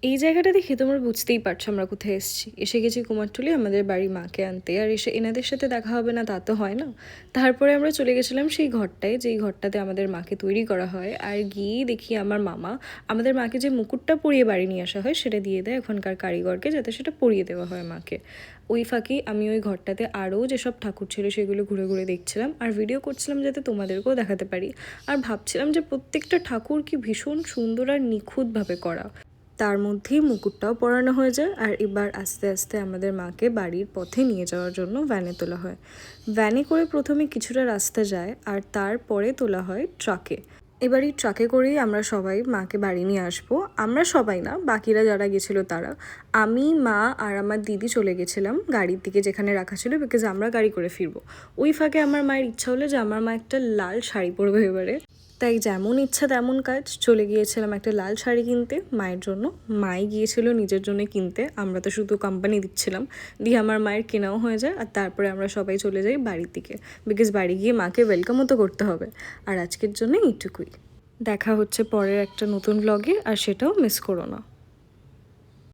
এই জায়গাটা দেখে তোমরা বুঝতেই পারছো আমরা কোথায় এসেছি। এসে গেছি কুমারটুলি আমাদের বাড়ি মাকে আনতে। আর এসে এনাদের সাথে দেখা হবে না তা তো হয় না। তারপরে আমরা চলে গেছিলাম সেই ঘরটায়, যেই ঘরটাতে আমাদের মাকে তৈরি করা হয়। আর গিয়েই দেখি আমার মামা আমাদের মাকে যে মুকুটটা পরিয়ে বাড়ি নিয়ে আসা হয় সেটা দিয়ে দেয় ওখানকার কারিগরকে, যাতে সেটা পরিয়ে দেওয়া হয় মাকে। ওই ফাঁকি আমি ওই ঘরটাতে আরও যেসব ঠাকুর ছিল সেগুলো ঘুরে ঘুরে দেখছিলাম আর ভিডিও করছিলাম, যাতে তোমাদেরকেও দেখাতে পারি। আর ভাবছিলাম যে প্রত্যেকটা ঠাকুর কি ভীষণ সুন্দর আর নিখুঁতভাবে করা। তার মধ্যেই মুকুটটাও পরানো হয়ে যায়। আর এবার আস্তে আস্তে আমাদের মাকে বাড়ির পথে নিয়ে যাওয়ার জন্য ভ্যানে তোলা হয়। ভ্যানে করে প্রথমে কিছুটা রাস্তা যায় আর তারপরে তোলা হয় ট্রাকে। এবার এই ট্রাকে করেই আমরা সবাই মাকে বাড়ি নিয়ে আসবো। আমরা সবাই না, বাকিরা যারা গেছিলো তারা। আমি, মা আর আমার দিদি চলে গেছিলাম গাড়ির দিকে যেখানে রাখা ছিল, বিকজ আমরা গাড়ি করে ফিরবো। ওই ফাঁকে আমার মায়ের ইচ্ছা হলো যে আমার মা একটা লাল শাড়ি পরবে এবারে। তাই যেমন ইচ্ছা তেমন কাজ, চলে গিয়েছিলাম একটা লাল শাড়ি কিনতে মায়ের জন্য। মাই গিয়েছিল নিজের জন্য কিনতে, আমরা তো শুধু কোম্পানি দিচ্ছিলাম। দিয়ে আমার মায়ের কেনাও হয়ে যায় আর তারপরে আমরা সবাই চলে যাই বাড়ির দিকে, বিকজ বাড়ি গিয়ে মাকে ওয়েলকামও তো করতে হবে। আর আজকের জন্য এইটুকুই। দেখা হচ্ছে পরের একটা নতুন ব্লগে, আর সেটাও মিস করো না।